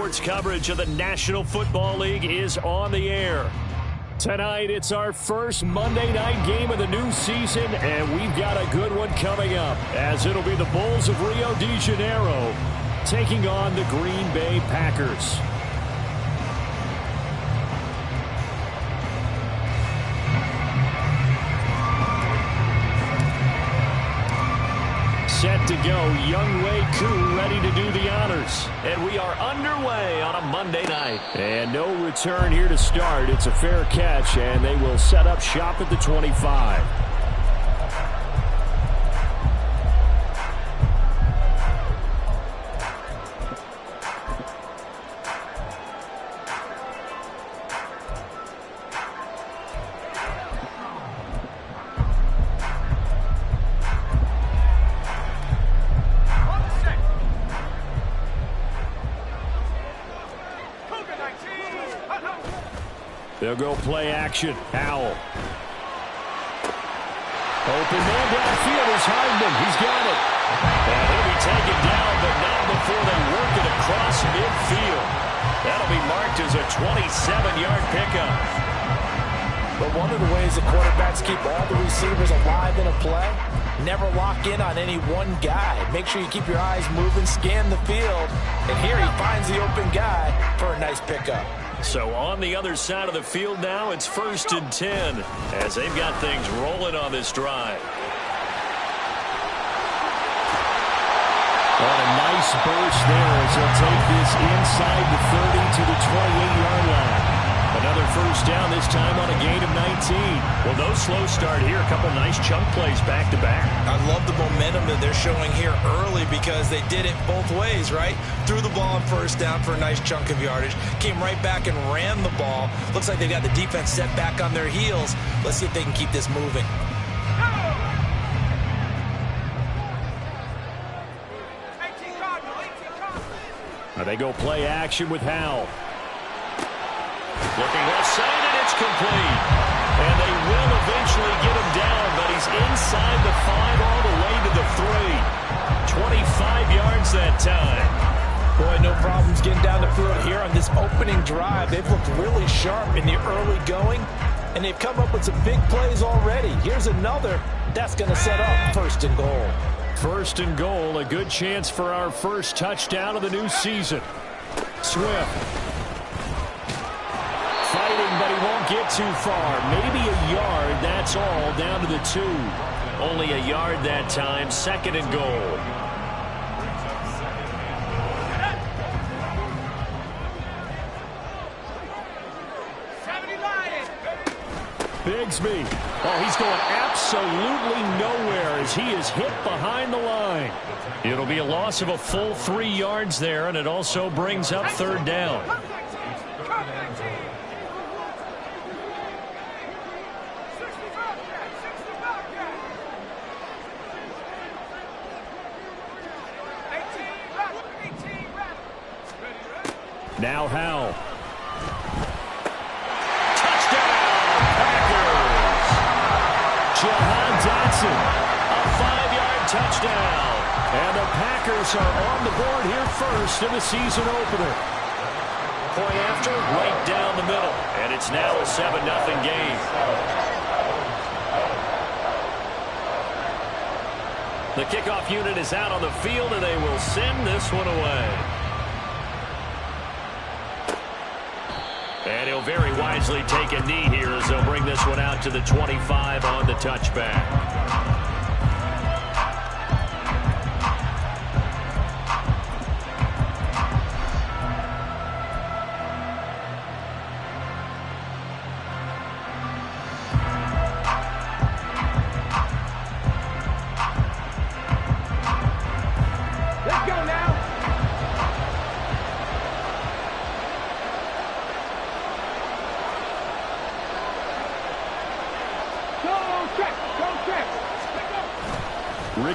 Sports coverage of the National Football League is on the air. Tonight, it's our first Monday night game of the new season, and we've got a good one coming up, as it'll be the Bulls of Rio de Janeiro taking on the Green Bay Packers. Set to go, Younghoe Koo ready to do the honors. And we are underway on a Monday night. And no return here to start. It's a fair catch, and they will set up shop at the 25. They'll go play action. Howell. Open man downfield is Hardman. He's got it. And he'll be taken down, but not before they work it across midfield. That'll be marked as a 27-yard pickup. But one of the ways that quarterbacks keep all the receivers alive in a play, never lock in on any one guy. Make sure you keep your eyes moving, scan the field, and here he finds the open guy for a nice pickup. So on the other side of the field now, it's 1st and 10 as they've got things rolling on this drive. What a nice burst there as they'll take this inside the 30 to the 28-yard line. Another first down, this time on a gain of 19. Well, no slow start here. A couple nice chunk plays back-to-back. I love the momentum that they're showing here early because they did it both ways, right? Threw the ball on first down for a nice chunk of yardage. Came right back and ran the ball. Looks like they've got the defense set back on their heels. Let's see if they can keep this moving. Now they go play action with Howell. Looking left side, and it's complete. And they will eventually get him down, but he's inside the 5 all the way to the 3. 25 yards that time. Boy, no problems getting down the field here on this opening drive. They've looked really sharp in the early going, and they've come up with some big plays already. Here's another. That's going to set up 1st and goal. 1st and goal, a good chance for our first touchdown of the new season. Swift. Fighting, but he won't get too far. Maybe a yard, that's all, down to the 2. Only a yard that time, 2nd and goal. Bigsby. Oh, he's going absolutely nowhere as he is hit behind the line. It'll be a loss of a full 3 yards there, and it also brings up 3rd down. Now Howell. Touchdown, Packers. Jahan Dotson, a 5-yard touchdown. And the Packers are on the board here first in the season opener. Point after, right down the middle. And it's now a 7-0 game. The kickoff unit is out on the field, and they will send this one away. And he'll very wisely take a knee here as they'll bring this one out to the 25 on the touchback.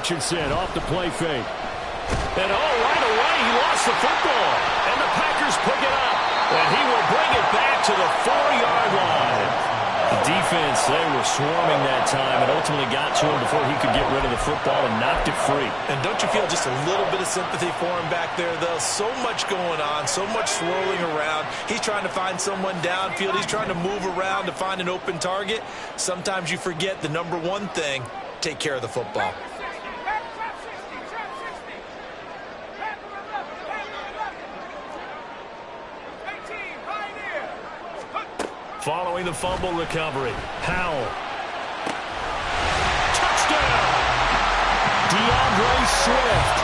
Richardson off the play fake. And right away he lost the football. And the Packers pick it up. And he will bring it back to the 4-yard line. The defense, they were swarming that time and ultimately got to him before he could get rid of the football and knocked it free. And don't you feel just a little bit of sympathy for him back there, though? So much going on, so much swirling around. He's trying to find someone downfield. He's trying to move around to find an open target. Sometimes you forget the number one thing, take care of the football. Following the fumble recovery, Powell. Touchdown! DeAndre Swift.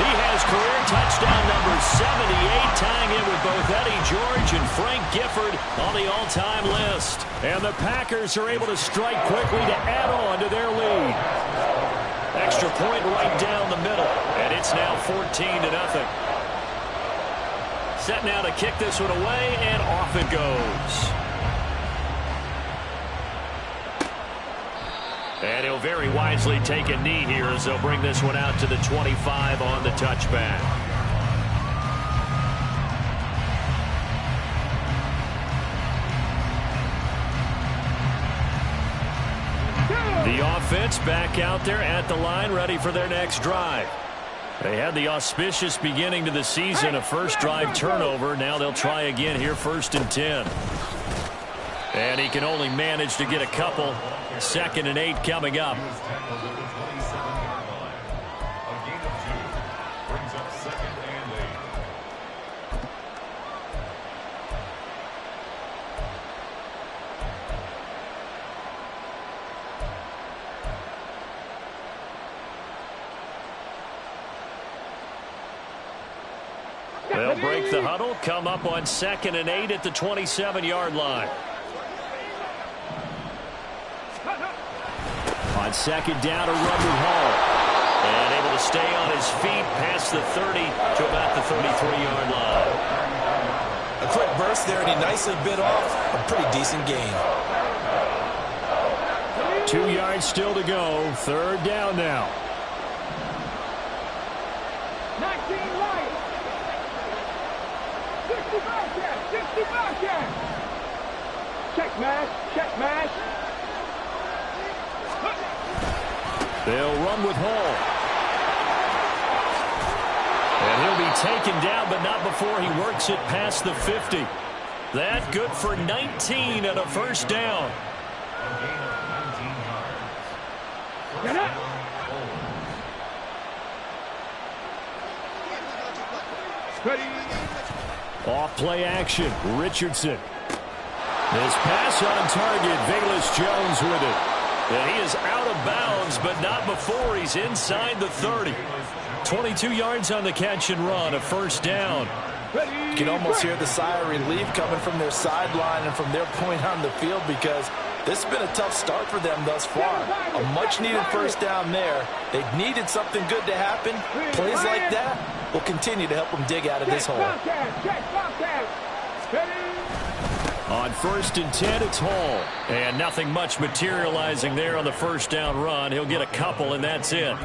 He has career touchdown number 78, tying in with both Eddie George and Frank Gifford on the all-time list. And the Packers are able to strike quickly to add on to their lead. Extra point right down the middle, and it's now 14-0. Set now to kick this one away, and off it goes. And he'll very wisely take a knee here as they'll bring this one out to the 25 on the touchback. The offense back out there at the line, ready for their next drive. They had the auspicious beginning to the season, a first drive turnover. Now they'll try again here, 1st and 10. And he can only manage to get a couple. 2nd and 8 coming up. They'll break the huddle, come up on 2nd and 8 at the 27-yard line. On 2nd down, a run with Hall. And able to stay on his feet past the 30 to about the 33-yard line. A quick burst there, and he nicely bit off a pretty decent gain. 2 yards still to go. 3rd down now. 19 right. 65 yard. 65 yard. Check mash. Check mash. They'll run with Hall. And he'll be taken down, but not before he works it past the 50. That good for 19 and a 1st down. Off play action, Richardson. His pass on target, Velus Jones with it. And he is out of bounds, but not before he's inside the 30. 22 yards on the catch and run, a 1st down. You can almost hear the sigh of relief coming from their sideline and from their point on the field, because this has been a tough start for them thus far. A much-needed 1st down there. They've needed something good to happen. Plays like that will continue to help them dig out of this hole. On 1st and 10, it's Hall. And nothing much materializing there on the 1st down run. He'll get a couple, and that's it.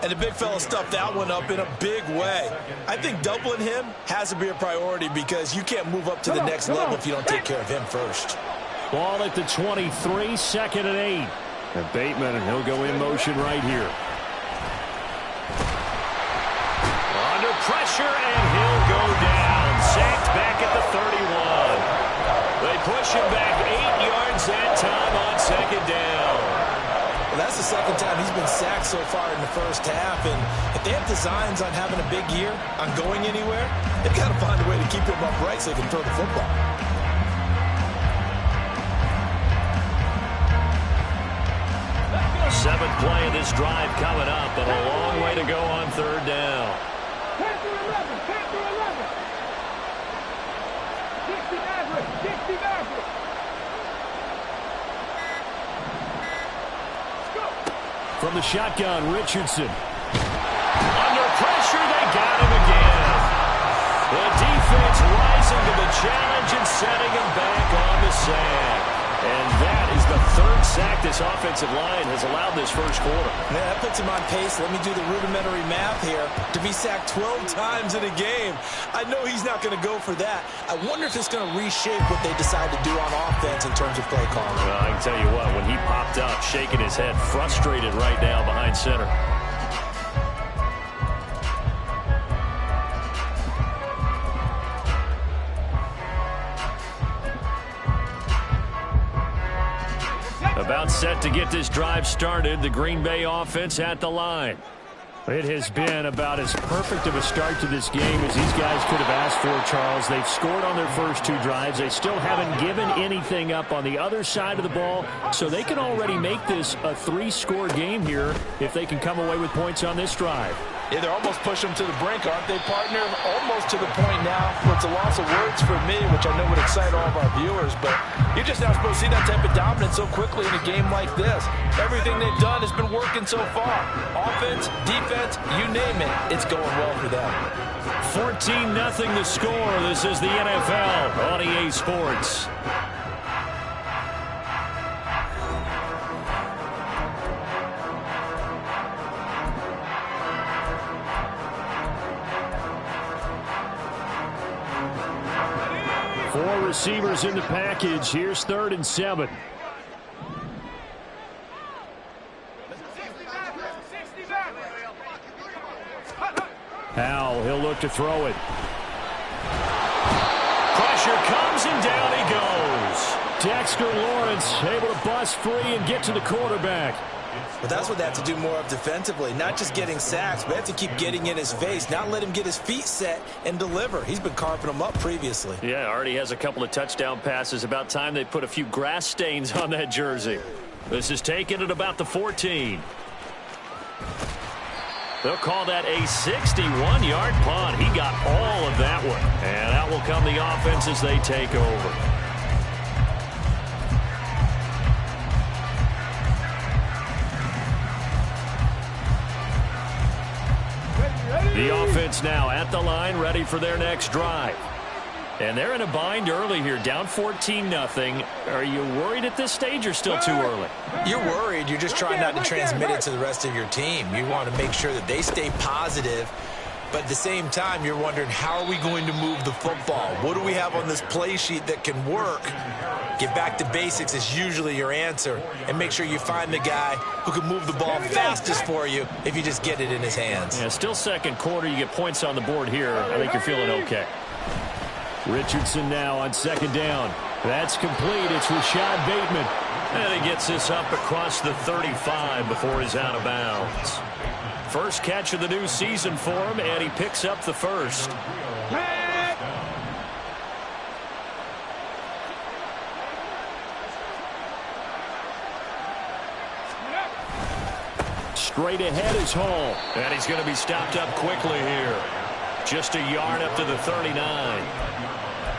And the big fella stuffed that one up in a big way. I think doubling him has to be a priority, because you can't move up to the next level if you don't take care of him first. Ball at the 23, 2nd and 8. And Bateman, and he'll go in motion right here. Under pressure, and he'll go down. Sacked back at the 31. They push him back 8 yards that time on 2nd down. Well, that's the 2nd time he's been sacked so far in the 1st half. And if they have designs on having a big year, on going anywhere, they've got to find a way to keep him upright so they can throw the football. Seventh play of this drive coming up, but a long way to go on 3rd down. 10 to 11. 10 to 11. 60 Maverick. 60 Maverick. From the shotgun, Richardson. Under pressure, they got him again. The defense rising to the challenge and setting him back on the sand. And that is the third sack this offensive line has allowed this first quarter. Man, that puts him on pace. Let me do the rudimentary math here. To be sacked 12 times in a game. I know he's not going to go for that. I wonder if it's going to reshape what they decide to do on offense in terms of play calling. Well, I can tell you what, when he popped up, shaking his head, frustrated right now behind center. About set to get this drive started. The Green Bay offense at the line. It has been about as perfect of a start to this game as these guys could have asked for, Charles. They've scored on their first two drives. They still haven't given anything up on the other side of the ball, so they can already make this a three-score game here if they can come away with points on this drive. Yeah, they're almost pushing them to the brink, aren't they, partner? Almost to the point now where it's a loss of words for me, which I know would excite all of our viewers, but you're just not supposed to see that type of dominance so quickly in a game like this. Everything they've done has been working so far. Offense, defense, you name it, it's going well for them. 14-0 the score. This is the NFL on EA Sports. Four receivers in the package. Here's 3rd and 7. Howell, he'll look to throw it. Pressure comes and down he goes. Dexter Lawrence able to bust free and get to the quarterback. But that's what they have to do more of defensively, not just getting sacks, but they have to keep getting in his face, not let him get his feet set and deliver. He's been carving them up previously. Yeah, already has a couple of touchdown passes. About time they put a few grass stains on that jersey. This is taken at about the 14. They'll call that a 61-yard punt. He got all of that one. And out will come the offense as they take over. The offense now at the line, ready for their next drive. And they're in a bind early here, down 14-0. Are you worried at this stage or still too early? You're worried. You're just trying not to transmit it to the rest of your team. You want to make sure that they stay positive. But at the same time, you're wondering, how are we going to move the football? What do we have on this play sheet that can work? Get back to basics is usually your answer. And make sure you find the guy who can move the ball fastest for you if you just get it in his hands. Yeah, still second quarter. You get points on the board here. I think you're feeling okay. Richardson now on 2nd down. That's complete. It's Rashad Bateman. And he gets this up across the 35 before he's out of bounds. First catch of the new season for him, and he picks up the first. Straight ahead is Hall. And he's going to be stopped up quickly here. Just a yard up to the 39.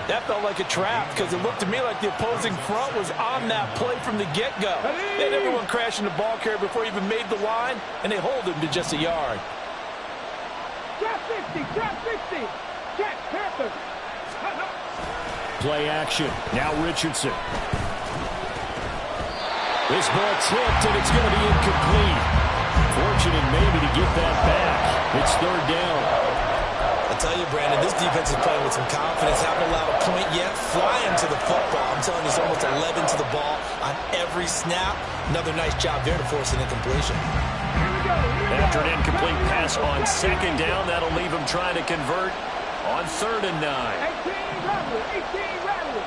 That felt like a trap because it looked to me like the opposing front was on that play from the get-go. They had everyone crashing the ball carrier before he even made the line, and they hold him to just a yard. Drop 60, drop 60. Check, Panther. Play action. Now Richardson. This ball tipped, and it's going to be incomplete. Fortunate maybe to get that back. It's 3rd down. I tell you, Brandon, this defense is playing with some confidence. Haven't allowed a point yet. Flying to the football. I'm telling you, it's almost 11 to the ball on every snap. Another nice job there to force an incompletion. After an incomplete pass on 2nd down, that'll leave him trying to convert on 3rd and 9. 18 rattle, 18 rattle.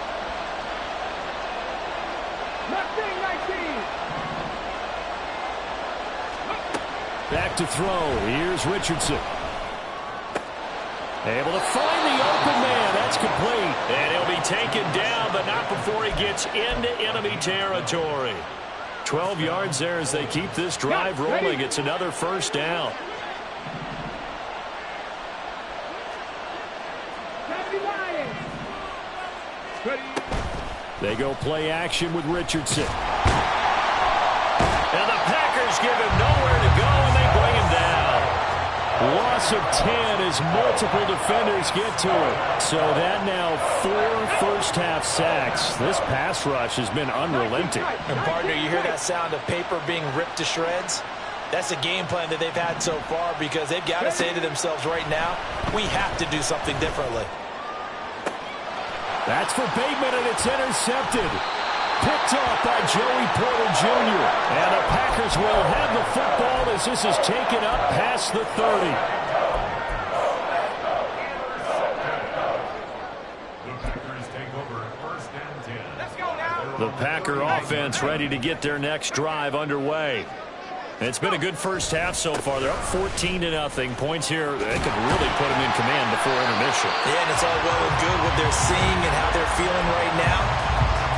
19. Back to throw. Here's Richardson. Able to find the open man. That's complete. And he'll be taken down, but not before he gets into enemy territory. 12 yards there as they keep this drive rolling. It's another first down. They go play action with Richardson. And the Packers give him nowhere to go, and they bring him down. Loss of 10 as multiple defenders get to it. So that now 4 first-half sacks. This pass rush has been unrelenting. And partner, you hear that sound of paper being ripped to shreds? That's the game plan that they've had so far, because they've got to say to themselves right now, we have to do something differently. That's for Bateman, and it's intercepted. Picked off by Joey Porter Jr. And the Packers will have the football as this is taken up past the 30. The Packer offense ready to get their next drive underway. It's been a good first half so far. They're up 14-0. Points here, they could really put them in command before intermission. Yeah, and it's all well and good what they're seeing and how they're feeling right now.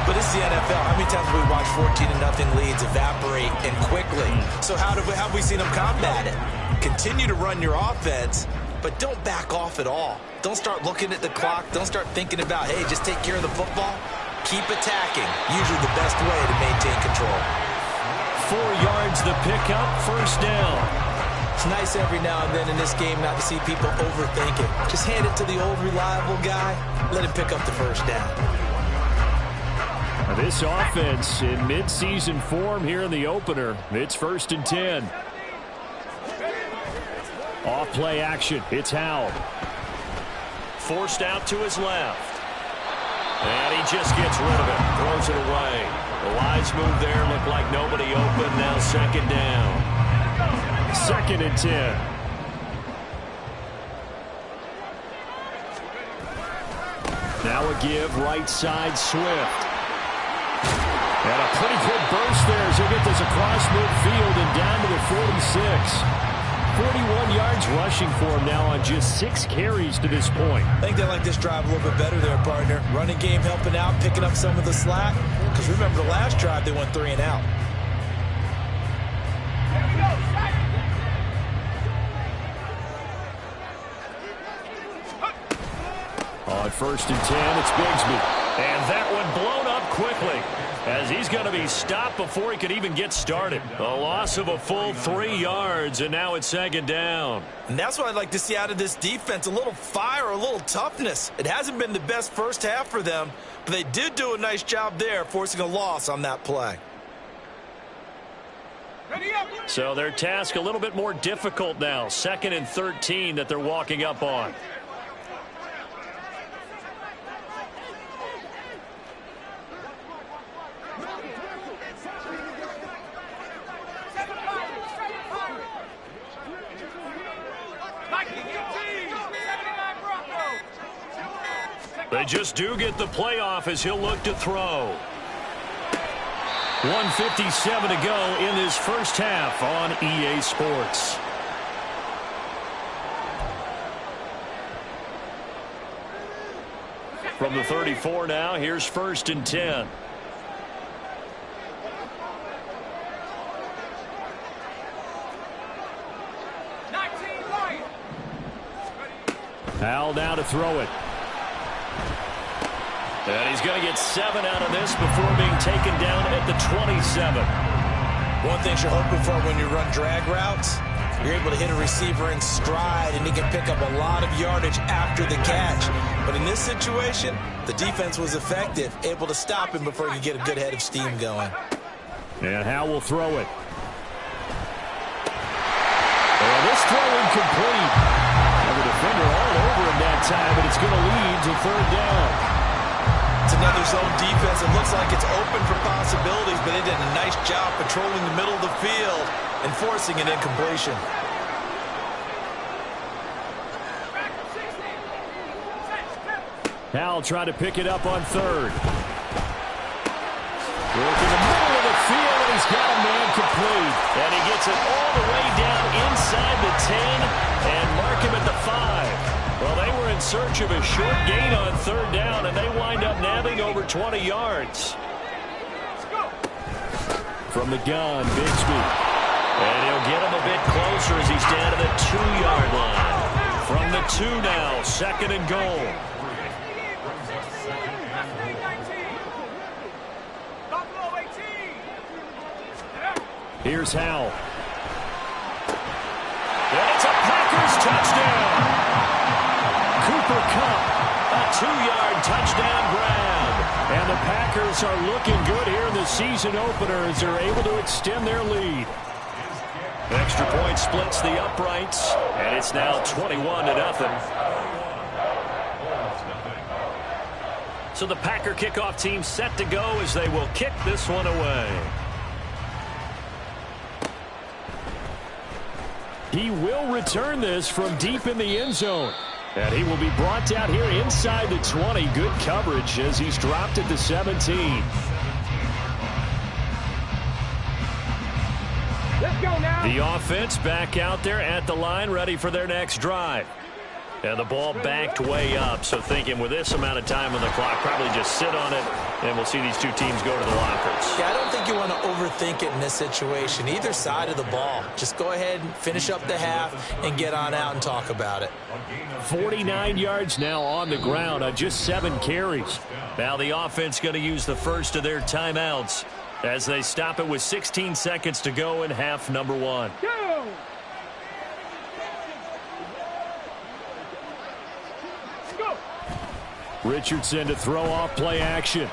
But this is the NFL. How many times have we watched 14-0 leads evaporate and quickly? So how have we seen them combat it? Continue to run your offense, but don't back off at all. Don't start looking at the clock. Don't start thinking about, hey, just take care of the football. Keep attacking. Usually the best way to maintain control. 4 yards the pickup, first down. It's nice every now and then in this game not to see people overthink it. Just hand it to the old reliable guy. Let him pick up the first down. This offense in midseason form here in the opener. It's 1st and 10. Off play action. It's Howell. Forced out to his left. And he just gets rid of it. Throws it away. The wise move there. Looked like nobody open. Now 2nd down. 2nd and 10. Now a give right side Swift. And a pretty good burst there as he gets this across midfield and down to the 46. 41 yards rushing for him now on just 6 carries to this point. I think they like this drive a little bit better there, partner. Running game helping out, picking up some of the slack. Because remember the last drive, they went 3 and out. On 1st and 10, it's Bigsby. And that one blown up quickly as he's going to be stopped before he could even get started. A loss of a full 3 yards, and now it's 2nd down. And that's what I'd like to see out of this defense, a little fire, a little toughness. It hasn't been the best first half for them, but they did do a nice job there, forcing a loss on that play. So their task a little bit more difficult now. 2nd and 13 that they're walking up on. They just do get the playoff as he'll look to throw. 1:57 to go in this first half on EA Sports. From the 34 now, here's 1st and 10. Howell now to throw it. And he's going to get 7 out of this before being taken down at the 27. One thing you're hoping for when you run drag routes, you're able to hit a receiver in stride, and he can pick up a lot of yardage after the catch. But in this situation, the defense was effective, able to stop him before he could get a good head of steam going. And Howell will throw it. And this throw incomplete. And the defender all over him that time, but it's going to lead to 3rd down. It's another zone defense. It looks like it's open for possibilities, but they did a nice job patrolling the middle of the field and forcing an incompletion. Howell trying to pick it up on 3rd. Work in the middle of the field, and he's got a man complete. And he gets it all the way down inside the 10 and mark him at the 5. Well, they were in search of a short gain on 3rd down, and they wind up nabbing over 20 yards. From the gun, Bigsby. And he'll get him a bit closer as he's down to the 2-yard line. From the 2 now, 2nd and goal. Here's Howell. And it's a Packers touchdown. Cooper Kupp, a 2-yard touchdown grab. And the Packers are looking good here in the season opener as they're able to extend their lead. Extra point splits the uprights, and it's now 21-0. So the Packer kickoff team set to go as they will kick this one away. He will return this from deep in the end zone. And he will be brought down here inside the 20. Good coverage as he's dropped at the 17. Let's go now. The offense back out there at the line, ready for their next drive. And the ball backed way up, so thinking with this amount of time on the clock, probably just sit on it, and we'll see these two teams go to the lockers. Yeah, I don't think you want to overthink it in this situation. Either side of the ball. Just go ahead and finish up the half and get on out and talk about it. 49 yards now on the ground on just 7 carries. Now the offense going to use the first of their timeouts as they stop it with 16 seconds to go in half number 1. Go. Go. Richardson to throw off play action.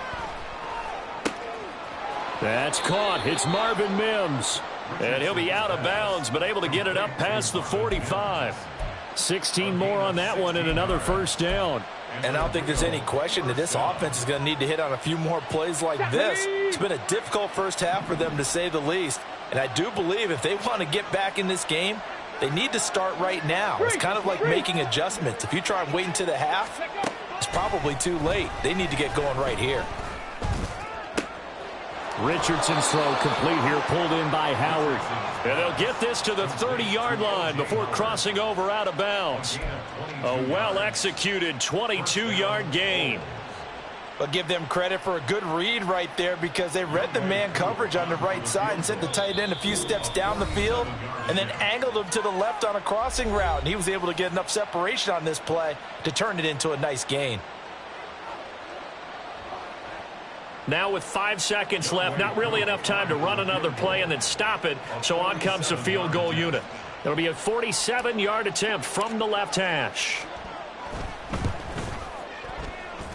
That's caught. It's Marvin Mims. And he'll be out of bounds, but able to get it up past the 45. 16 more on that one and another first down. And I don't think there's any question that this offense is going to need to hit on a few more plays like this. It's been a difficult first half for them, to say the least. And I do believe if they want to get back in this game, they need to start right now. It's kind of like making adjustments. If you try and wait until the half, it's probably too late. They need to get going right here. Richardson's throw complete here, pulled in by Howard. And they'll get this to the 30-yard line before crossing over out of bounds. A well-executed 22-yard gain. But give them credit for a good read right there, because they read the man coverage on the right side and sent the tight end a few steps down the field and then angled him to the left on a crossing route. And he was able to get enough separation on this play to turn it into a nice gain. Now with 5 seconds left, not really enough time to run another play and then stop it. So on comes the field goal unit. It'll be a 47-yard attempt from the left hash.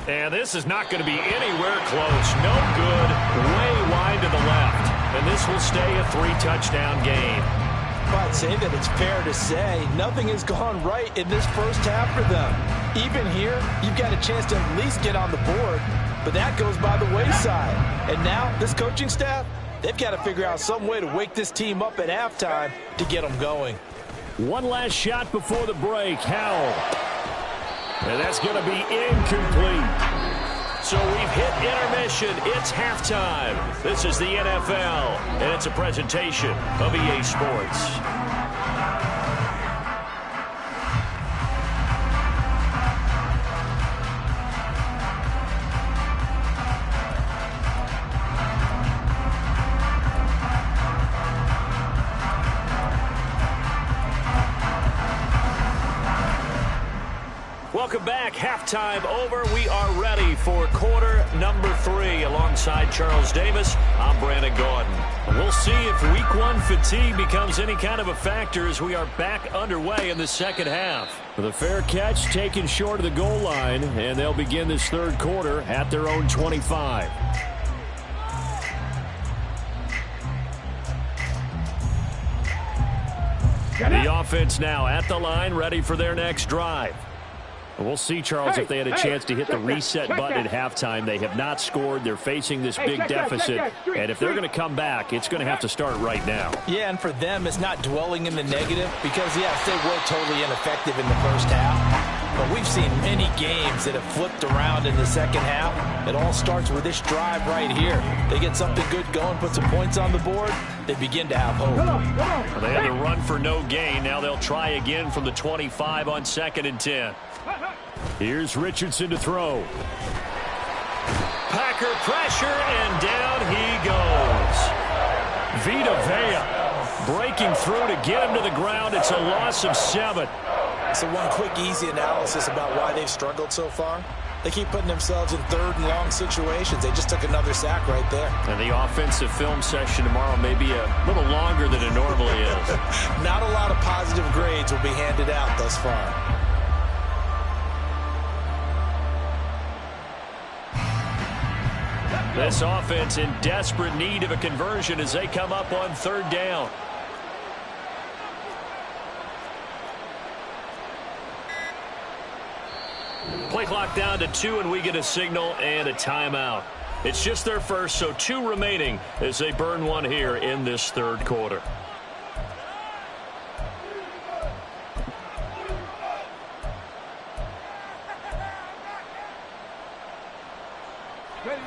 And this is not going to be anywhere close. No good. Way wide to the left. And this will stay a 3-touchdown game. I'd say that it's fair to say nothing has gone right in this first half for them. Even here, you've got a chance to at least get on the board, but that goes by the wayside. And now, this coaching staff, they've got to figure out some way to wake this team up at halftime to get them going. One last shot before the break. Howell. And that's going to be incomplete. So we've hit intermission. It's halftime. This is the NFL, and it's a presentation of EA Sports. Welcome back. Halftime over. We are ready for quarter number 3. Alongside Charles Davis, I'm Brandon Gordon. We'll see if week 1 fatigue becomes any kind of a factor as we are back underway in the second half. The fair catch taken short of the goal line, and they'll begin this third quarter at their own 25. The offense now at the line, ready for their next drive. We'll see, Charles, if they had a chance to hit the reset button at halftime. They have not scored. They're facing this big deficit. And if they're going to come back, it's going to have to start right now. Yeah, and for them, it's not dwelling in the negative because, yes, they were totally ineffective in the first half. But we've seen many games that have flipped around in the second half. It all starts with this drive right here. They get something good going, put some points on the board, they begin to have hope. Well, they had to run for no gain. Now they'll try again from the 25 on 2nd and 10. Here's Richardson to throw. Packer pressure, and down he goes. Vita Vea breaking through to get him to the ground. It's a loss of 7. So one quick, easy analysis about why they've struggled so far. They keep putting themselves in third and long situations. They just took another sack right there. And the offensive film session tomorrow may be a little longer than it normally is. Not a lot of positive grades will be handed out thus far. This offense in desperate need of a conversion as they come up on third down. Play clock down to 2, and we get a signal and a timeout. It's just their first, so 2 remaining as they burn one here in this third quarter.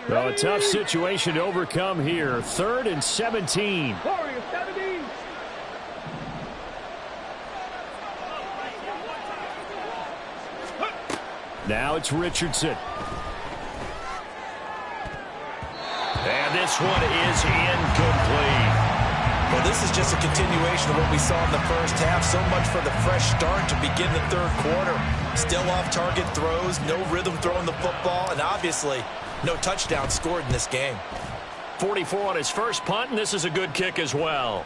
Well, a tough situation to overcome here. 3rd and 17. Warriors 17. Now it's Richardson. And this one is incomplete. Well, this is just a continuation of what we saw in the first half. So much for the fresh start to begin the third quarter. Still off-target throws, no rhythm throwing the football, and obviously no touchdown scored in this game. 44 on his first punt, and this is a good kick as well.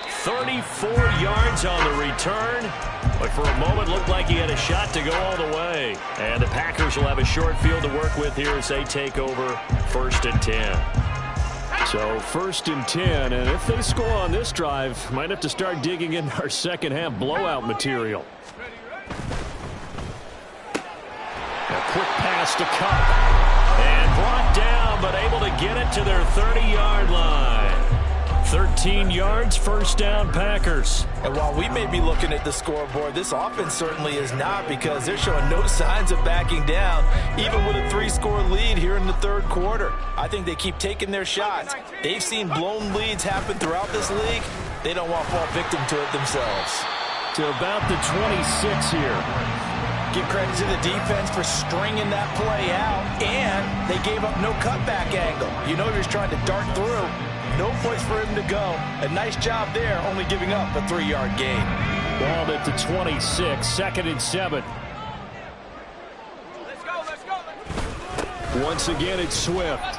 "34 yards on the return, but for a moment looked like he had a shot to go all the way. And the Packers will have a short field to work with here as they take over 1st and 10. So 1st and 10, and if they score on this drive, might have to start digging in our second half blowout material. A quick pass to Cup, and brought down, but able to get it to their 30-yard line. 13 yards, 1st down Packers. And while we may be looking at the scoreboard, this offense certainly is not, because they're showing no signs of backing down, even with a 3-score lead here in the third quarter. I think they keep taking their shots. They've seen blown leads happen throughout this league. They don't want to fall victim to it themselves. To about the 26 here. Give credit to the defense for stringing that play out, and they gave up no cutback angle. You know you're just trying to dart through. No place for him to go. A nice job there, only giving up a 3-yard gain. Ball at the 26, 2nd and 7. Let's go. Once again, it's Swift.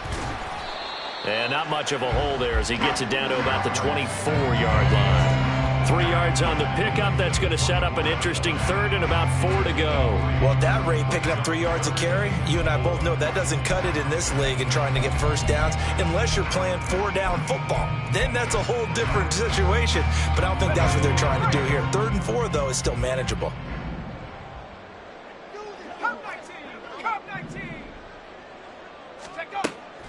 And not much of a hole there as he gets it down to about the 24-yard line. 3 yards on the pickup. That's going to set up an interesting 3rd and about 4 to go. Well, at that rate, picking up 3 yards a carry, you and I both know that doesn't cut it in this league and trying to get first downs unless you're playing 4-down football. Then that's a whole different situation, but I don't think that's what they're trying to do here. 3rd and 4, though, is still manageable. Cup 19.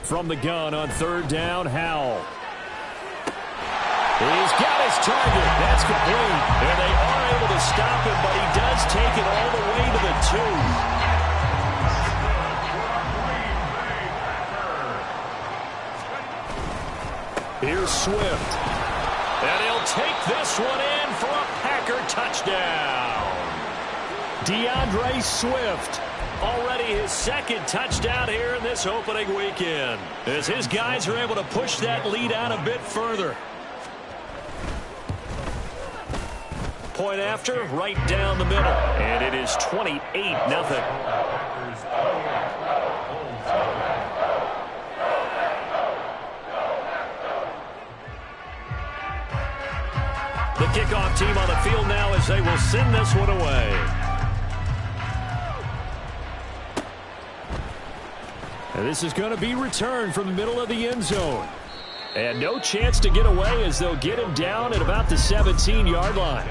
From the gun on 3rd down, Howell. He's got his target. That's complete. And they are able to stop him, but he does take it all the way to the 2. Here's Swift. And he'll take this one in for a Packer touchdown. DeAndre Swift. Already his 2nd touchdown here in this opening weekend, as his guys are able to push that lead out a bit further. Point after, right down the middle. And it is 28-0. The kickoff team on the field now as they will send this one away. And this is going to be returned from the middle of the end zone. And no chance to get away as they'll get him down at about the 17-yard line.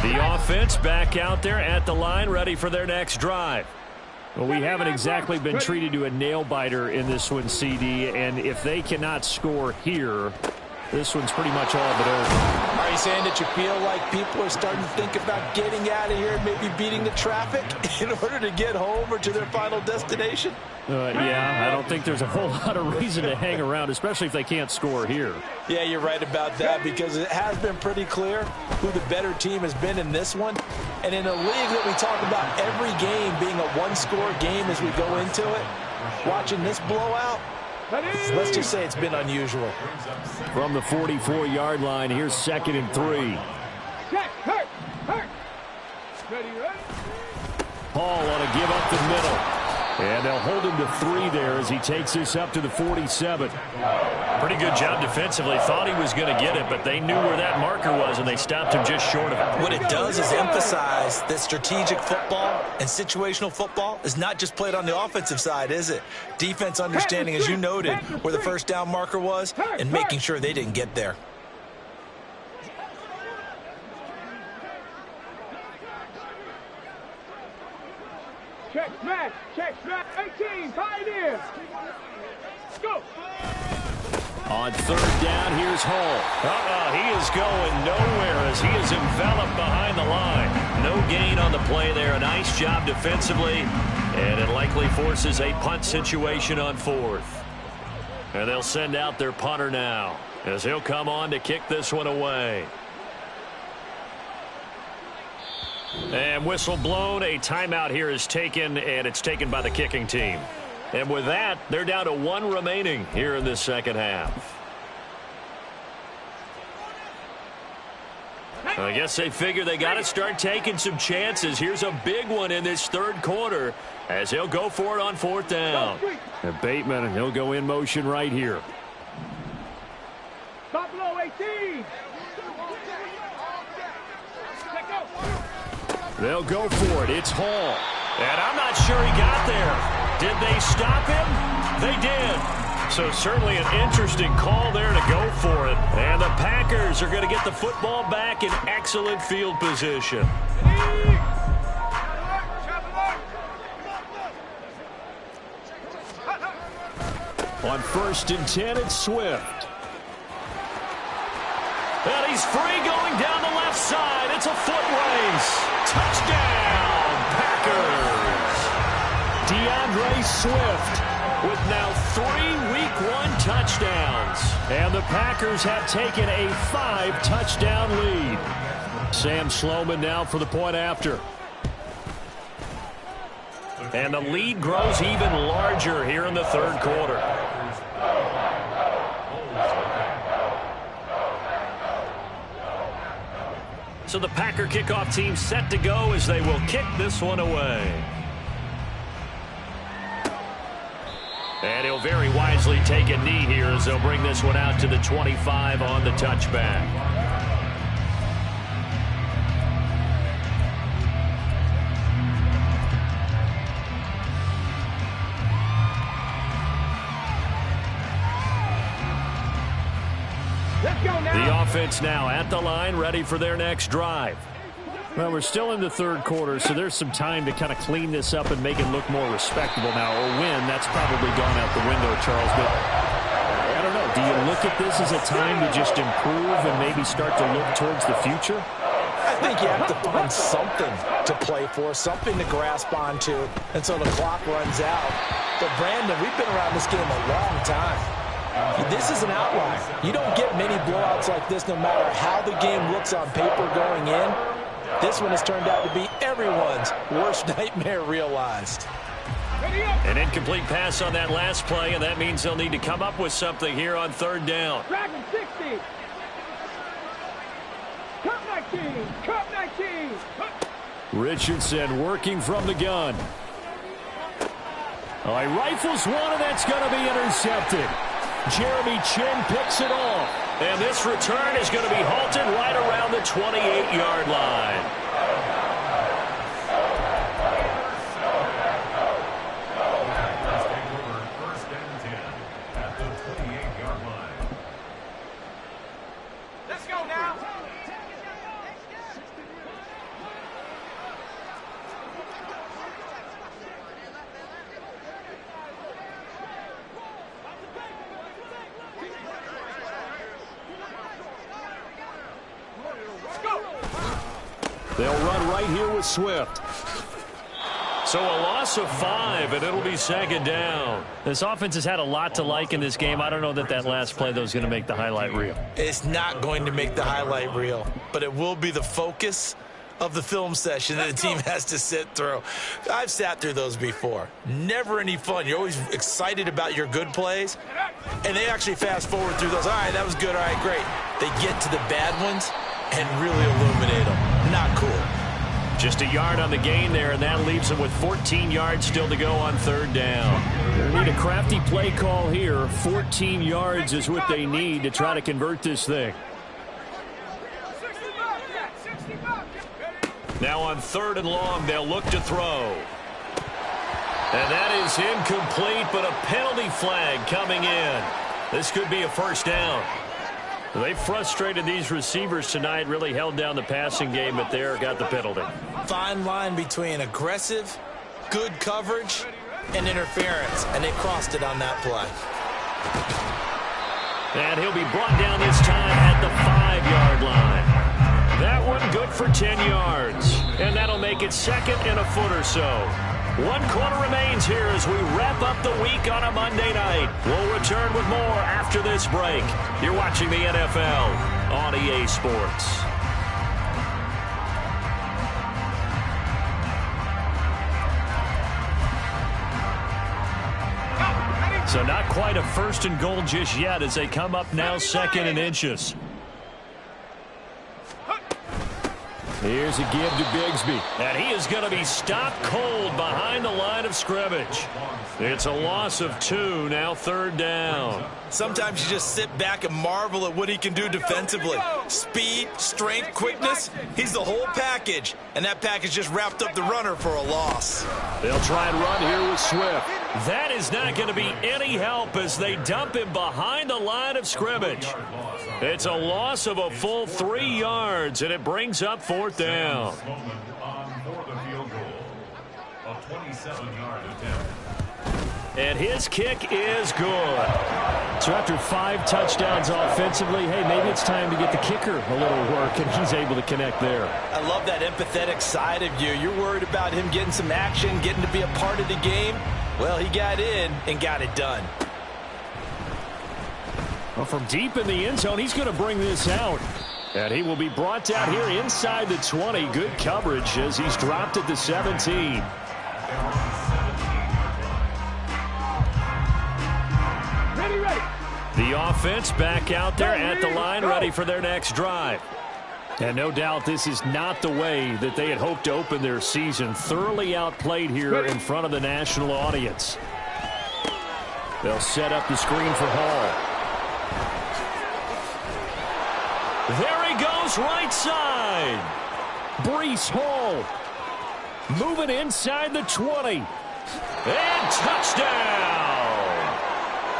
The offense back out there at the line, ready for their next drive. Well, we haven't exactly been treated to a nail-biter in this one, CD, and if they cannot score here, this one's pretty much all but over. Are you saying that you feel like people are starting to think about getting out of here and maybe beating the traffic in order to get home or to their final destination? Yeah, I don't think there's a whole lot of reason to hang around, especially if they can't score here. Yeah, you're right about that, because it has been pretty clear who the better team has been in this one. And in a league that we talk about every game being a one-score game as we go into it, watching this blowout, let's just say it's been unusual. From the 44-yard line, here's 2nd and 3. Hurt. Ready. Paul on a give up the middle. And they'll hold him to 3 there as he takes this up to the 47. Pretty good job defensively. Thought he was going to get it, but they knew where that marker was, and they stopped him just short of it. What it does is emphasize that strategic football and situational football is not just played on the offensive side, is it? Defense understanding, as you noted, where the first down marker was and making sure they didn't get there. Check smash. 18, Pioneer. Go. On 3rd down, here's Hall. He is going nowhere as he is enveloped behind the line. No gain on the play there. A nice job defensively, and it likely forces a punt situation on 4th. And they'll send out their punter now as he'll come on to kick this one away. And whistle blown. A timeout here is taken, and it's taken by the kicking team. And with that, they're down to 1 remaining here in this second half. I guess they figure they got to start taking some chances. Here's a big one in this 3rd quarter as he'll go for it on 4th down. And Bateman, he'll go in motion right here. Stop below 18. They'll go for it. It's Hall. And I'm not sure he got there. Did they stop him? They did. So certainly an interesting call there to go for it. And the Packers are going to get the football back in excellent field position. On 1st and 10, it's Swift. And he's free going down the left side. It's a foot race. Touchdown, Packers. DeAndre Swift with now 3 Week 1 touchdowns. And the Packers have taken a 5-touchdown lead. Sam Sloman now for the point after. And the lead grows even larger here in the 3rd quarter. So the Packer kickoff team set to go as they will kick this one away. And he'll very wisely take a knee here as they'll bring this one out to the 25 on the touchback. The offense now at the line, ready for their next drive. Well, we're still in the 3rd quarter, so there's some time to kind of clean this up and make it look more respectable now. Or win, that's probably gone out the window, Charles. But I don't know. Do you look at this as a time to just improve and maybe start to look towards the future? I think you have to find something to play for, something to grasp onto until the clock runs out. But, Brandon, we've been around this game a long time. This is an outlier. You don't get many blowouts like this no matter how the game looks on paper going in. This one has turned out to be everyone's worst nightmare realized. An incomplete pass on that last play, and that means they'll need to come up with something here on 3rd down. Dragon 60. Cup 19. Richardson working from the gun. Oh, he rifles one, and that's going to be intercepted. Jeremy Chin picks it off. And this return is going to be halted right around the 28-yard line. First and 10 at the 28-yard line. Let's go now. They'll run right here with Swift. So a loss of 5, and it'll be second down. This offense has had a lot to like in this game. I don't know that last play, though, is going to make the highlight reel. It's not going to make the highlight reel, but it will be the focus of the film session that the team has to sit through. I've sat through those before. Never any fun. You're always excited about your good plays, and they actually fast forward through those. All right, that was good. All right, great. They get to the bad ones and really illuminate them. Not cool. Just a yard on the gain there, and that leaves them with 14 yards still to go on third down. They need a crafty play call here. 14 yards is what they need to try to convert this thing. Now on third and long, they'll look to throw. And that is incomplete, but a penalty flag coming in. This could be a first down. They frustrated these receivers tonight, really held down the passing game, but there got the penalty. Fine line between aggressive, good coverage, and interference, and they crossed it on that play. And he'll be brought down this time at the 5-yard line. That one good for 10 yards, and that'll make it second and a foot or so. 1 quarter remains here as we wrap up the week on a Monday night. We'll return with more after this break. You're watching the NFL on EA Sports. So not quite a first and goal just yet as they come up now second and inches. Here's a give to Bigsby. And he is going to be stopped cold behind the line of scrimmage. It's a loss of 2, now third down. Sometimes you just sit back and marvel at what he can do defensively. Speed, strength, quickness, he's the whole package. And that package just wrapped up the runner for a loss. They'll try and run here with Swift. That is not going to be any help as they dump him behind the line of scrimmage. It's a loss of a full 3 yards, and it brings up fourth down. And his kick is good. So after 5 touchdowns offensively, hey, maybe it's time to get the kicker a little work, and he's able to connect there. I love that empathetic side of you. You're worried about him getting some action, getting to be a part of the game. Well, he got in and got it done. Well, from deep in the end zone, he's going to bring this out. And he will be brought down here inside the 20. Good coverage as he's dropped at the 17. The offense back out there at the line, ready for their next drive. And no doubt this is not the way that they had hoped to open their season. Thoroughly outplayed here in front of the national audience. They'll set up the screen for Hall. There he goes, right side. Breece Hall moving inside the 20. And touchdown.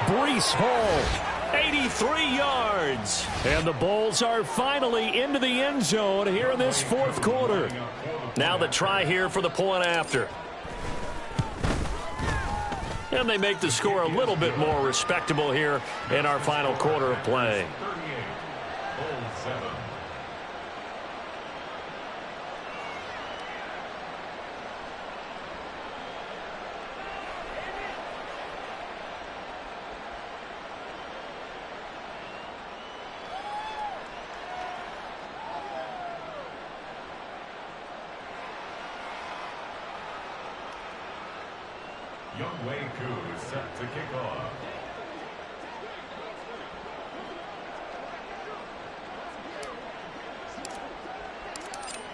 Breece Hall, 83 yards. And the Bulls are finally into the end zone here in this fourth quarter. Now the try here for the point after. And they make the score a little bit more respectable here in our final quarter of play. Set to kick off.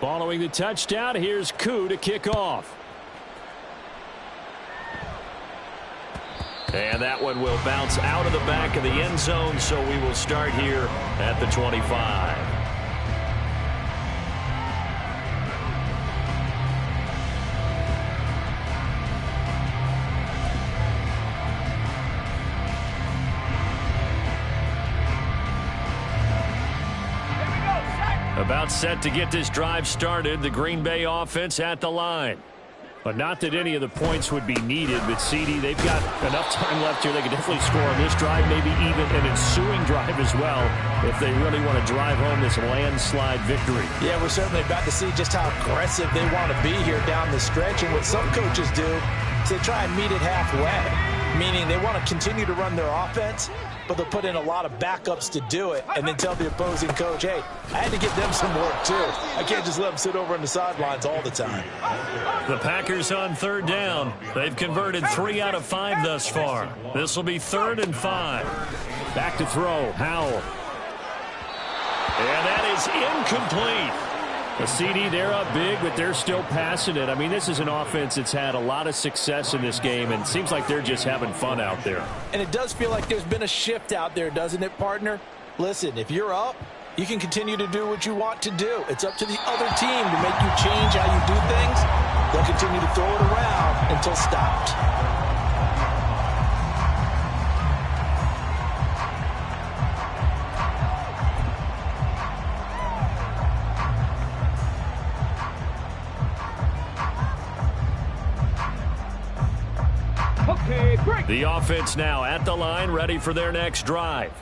Following the touchdown, here's Koo to kick off. And that one will bounce out of the back of the end zone, so we will start here at the 25. About set to get this drive started. The Green Bay offense at the line. But not that any of the points would be needed, but CD, they've got enough time left here. They can definitely score on this drive, maybe even an ensuing drive as well, if they really want to drive home this landslide victory. Yeah, we're certainly about to see just how aggressive they want to be here down the stretch. And what some coaches do is they try and meet it halfway, meaning they want to continue to run their offense, but they'll put in a lot of backups to do it and then tell the opposing coach, hey, I had to give them some work too. I can't just let them sit over on the sidelines all the time. The Packers on third down. They've converted 3 out of 5 thus far. This will be 3rd and 5. Back to throw, Howell. And that is incomplete. The CD, they're up big, but they're still passing it. I mean, this is an offense that's had a lot of success in this game, and it seems like they're just having fun out there. And it does feel like there's been a shift out there, doesn't it, partner? Listen, if you're up, you can continue to do what you want to do. It's up to the other team to make you change how you do things. They'll continue to throw it around until stopped. The offense now at the line, ready for their next drive.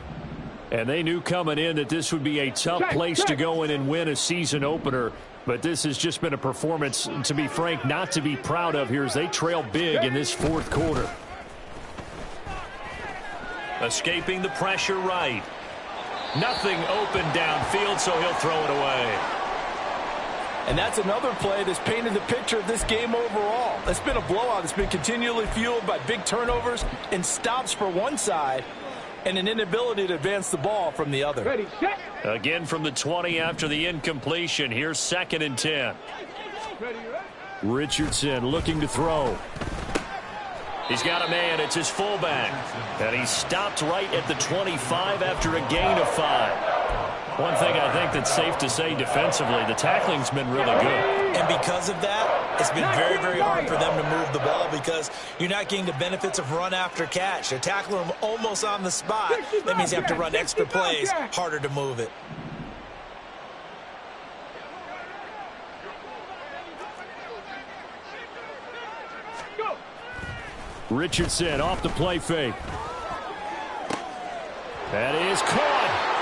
And they knew coming in that this would be a tough place to go in and win a season opener. But this has just been a performance, to be frank, not to be proud of here as they trail big in this 4th quarter. Escaping the pressure right. Nothing open downfield, so he'll throw it away. And that's another play that's painted the picture of this game overall. It's been a blowout. It's been continually fueled by big turnovers and stops for one side and an inability to advance the ball from the other. Ready, set. Again from the 20 after the incompletion. Here's 2nd and 10. Ready, Richardson looking to throw. He's got a man. It's his fullback. And he stopped right at the 25 after a gain of 5. One thing I think that's safe to say defensively, the tackling's been really good. And because of that, it's been very, very hard for them to move the ball because you're not getting the benefits of run after catch. They're tackling them almost on the spot. That means you have to run extra plays, harder to move it. Richardson off the play fake. That is caught.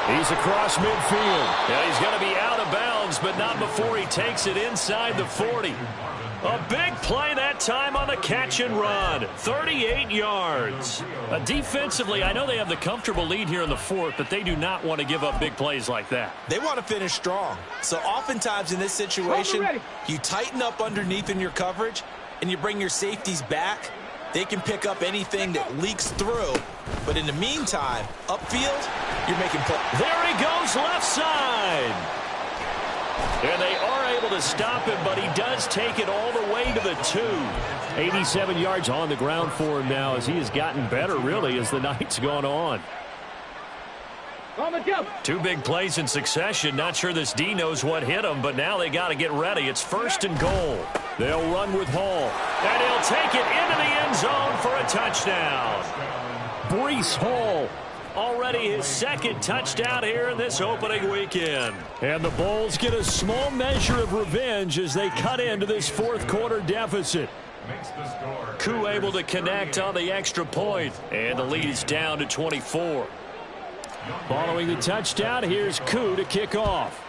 He's across midfield. Yeah, he's going to be out of bounds, but not before he takes it inside the 40. A big play that time on the catch and run. 38 yards. Defensively, I know they have the comfortable lead here in the 4th, but they do not want to give up big plays like that. They want to finish strong. So oftentimes in this situation, you tighten up underneath in your coverage, and you bring your safeties back. They can pick up anything that leaks through. But in the meantime, upfield, you're making plays. There he goes, left side. And they are able to stop him, but he does take it all the way to the 2. 87 yards on the ground for him now as he has gotten better, really, as the night's gone on. On the jump. 2 big plays in succession. Not sure this D knows what hit him, but now they got to get ready. It's 1st and goal. They'll run with Hall. And he'll take it into the end zone for a touchdown. Breece Hall. Already his 2nd touchdown here in this opening weekend. And the Bulls get a small measure of revenge as they cut into this 4th quarter deficit. Koo able to connect on the extra point. And the lead is down to 24. Following the touchdown, here's Koo to kick off.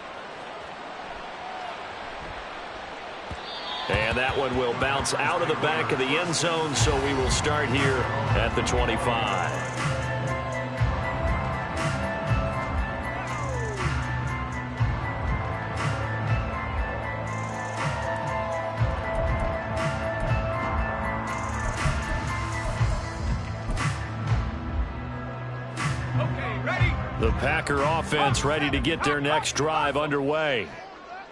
And that one will bounce out of the back of the end zone, so we will start here at the 25. The Packer offense ready to get their next drive underway.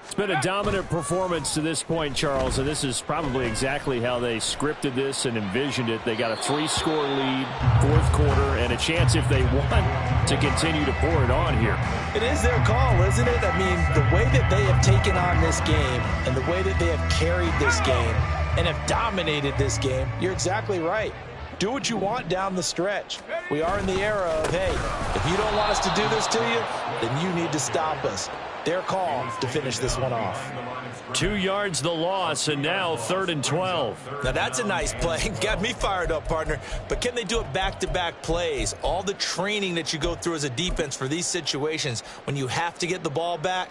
It's been a dominant performance to this point, Charles, and this is probably exactly how they scripted this and envisioned it. They got a 3-score lead, 4th quarter, and a chance if they want to continue to pour it on here. It is their call, isn't it? I mean, the way that they have taken on this game and the way that they have carried this game and have dominated this game, you're exactly right. Do what you want down the stretch. We are in the era of, hey, if you don't want us to do this to you, then you need to stop us. Their call to finish this one off. 2 yards the loss, and now 3rd and 12. Now that's a nice play. Got me fired up, partner. But can they do it back-to-back plays? All the training that you go through as a defense for these situations, when you have to get the ball back,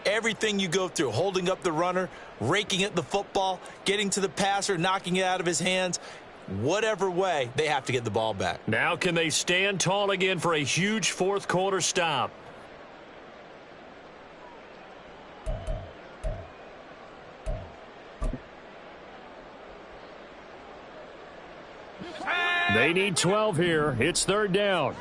everything you go through, holding up the runner, raking at the football, getting to the passer, knocking it out of his hands, whatever way, they have to get the ball back. Now can they stand tall again for a huge fourth-quarter stop? They need 12 here. It's 3rd down.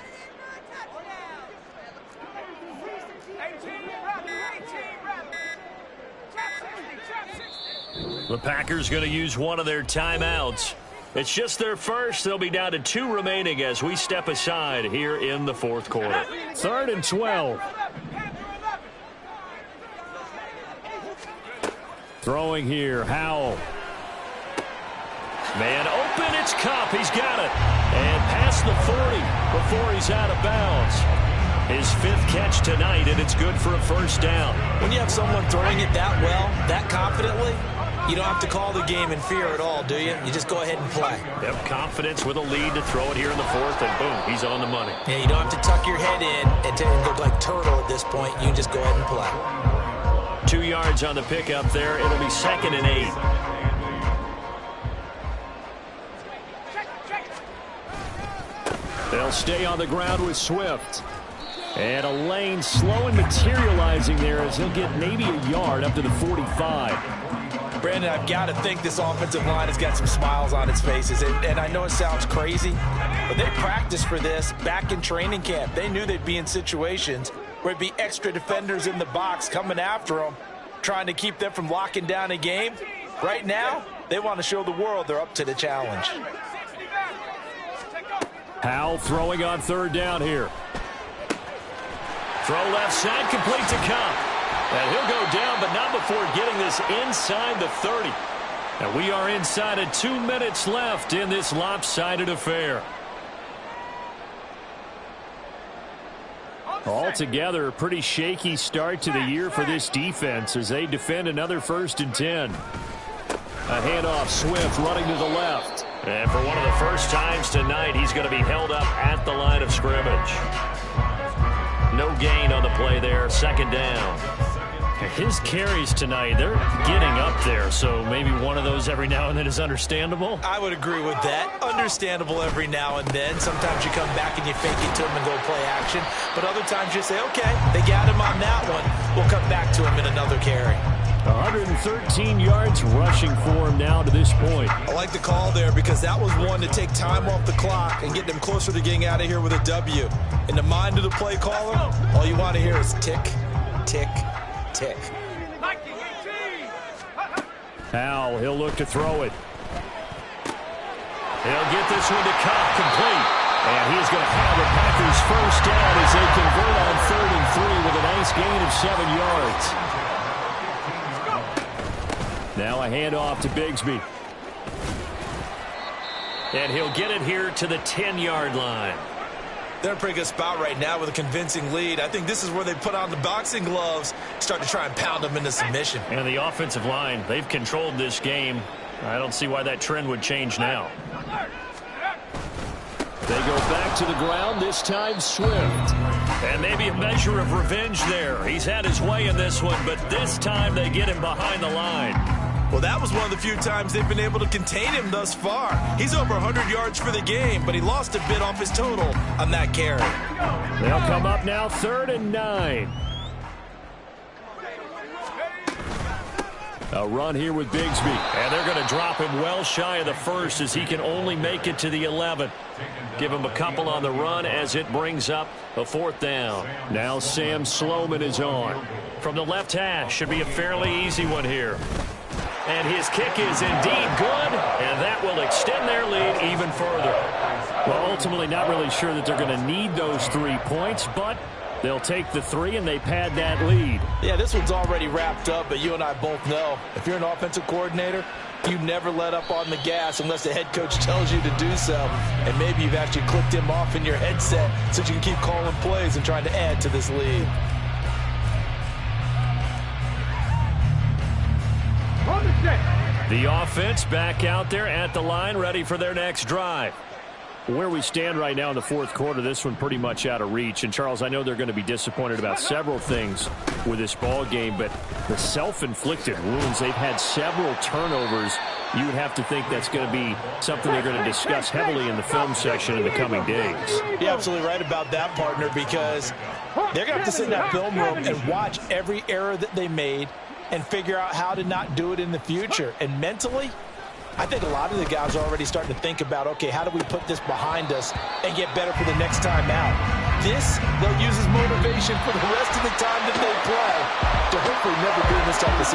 The Packers going to use one of their timeouts. It's just their first. They'll be down to 2 remaining as we step aside here in the 4th quarter. 3rd and 12. Throwing here, Howell. Man open, it's Kupp. He's got it. And past the 40 before he's out of bounds. His 5th catch tonight, and it's good for a 1st down. When you have someone throwing it that well, that confidently, you don't have to call the game in fear at all, do you? You just go ahead and play. Yep, confidence with a lead to throw it here in the 4th, and boom, he's on the money. Yeah, you don't have to tuck your head in and go like turtle at this point. You can just go ahead and play. 2 yards on the pickup there. It'll be 2nd and 8. They'll stay on the ground with Swift. And a lane slow and materializing there as he'll get maybe a yard up to the 45. Brandon, I've got to think this offensive line has got some smiles on its faces. And I know it sounds crazy, but they practiced for this back in training camp. They knew they'd be in situations where it'd be extra defenders in the box coming after them, trying to keep them from locking down a game. Right now, they want to show the world they're up to the challenge. Howell throwing on 3rd down here. Throw left side, complete to Kupp. And he'll go down, but not before getting this inside the 30. And we are inside of 2 minutes left in this lopsided affair. Altogether, a pretty shaky start to the year for this defense as they defend another 1st and 10. A handoff, Swift running to the left. And for one of the first times tonight, he's going to be held up at the line of scrimmage. No gain on the play there, 2nd down. His carries tonight, they're getting up there, so maybe one of those every now and then is understandable. I would agree with that. Understandable every now and then. Sometimes you come back and you fake it to him and go play action. But other times you say, okay, they got him on that one. We'll come back to him in another carry. 113 yards rushing for him now to this point. I like the call there because that was one to take time off the clock and get them closer to getting out of here with a W. In the mind of the play caller, all you want to hear is tick, tick, tick. Howell, he'll look to throw it. He'll get this one to Kupp, complete. And he's going to have the Packers 1st down as they convert on 3rd and 3 with a nice gain of 7 yards. Now a handoff to Bigsby. And he'll get it here to the 10-yard line. They're in a pretty good spot right now with a convincing lead. I think this is where they put on the boxing gloves, start to try and pound them into submission. And the offensive line, they've controlled this game. I don't see why that trend would change now. They go back to the ground, this time Swift. And maybe a measure of revenge there. He's had his way in this one, but this time they get him behind the line. Well, that was one of the few times they've been able to contain him thus far. He's over 100 yards for the game, but he lost a bit off his total on that carry. They'll come up now 3rd and 9. A run here with Bigsby. And they're going to drop him well shy of the 1st as he can only make it to the 11th. Give him a couple on the run as it brings up a 4th down. Now Sam Sloman is on. From the left hash, should be a fairly easy one here. And his kick is indeed good, and that will extend their lead even further. Well, ultimately not really sure that they're going to need those 3 points, but they'll take the 3 and they pad that lead. Yeah, this one's already wrapped up, but you and I both know if you're an offensive coordinator, you never let up on the gas unless the head coach tells you to do so. And maybe you've actually clicked him off in your headset so you can keep calling plays and trying to add to this lead. The offense back out there at the line, ready for their next drive. Where we stand right now in the fourth quarter, this one pretty much out of reach. And, Charles, I know they're going to be disappointed about several things with this ball game, but the self-inflicted wounds, they've had several turnovers. You would have to think that's going to be something they're going to discuss heavily in the film section in the coming days. You're absolutely right about that, partner, because they're going to have to sit in that film room and watch every error that they made and figure out how to not do it in the future. And mentally, I think a lot of the guys are already starting to think about, okay, how do we put this behind us and get better for the next time out? This, they'll use as motivation for the rest of the time that they play to hopefully never be in this type of situation.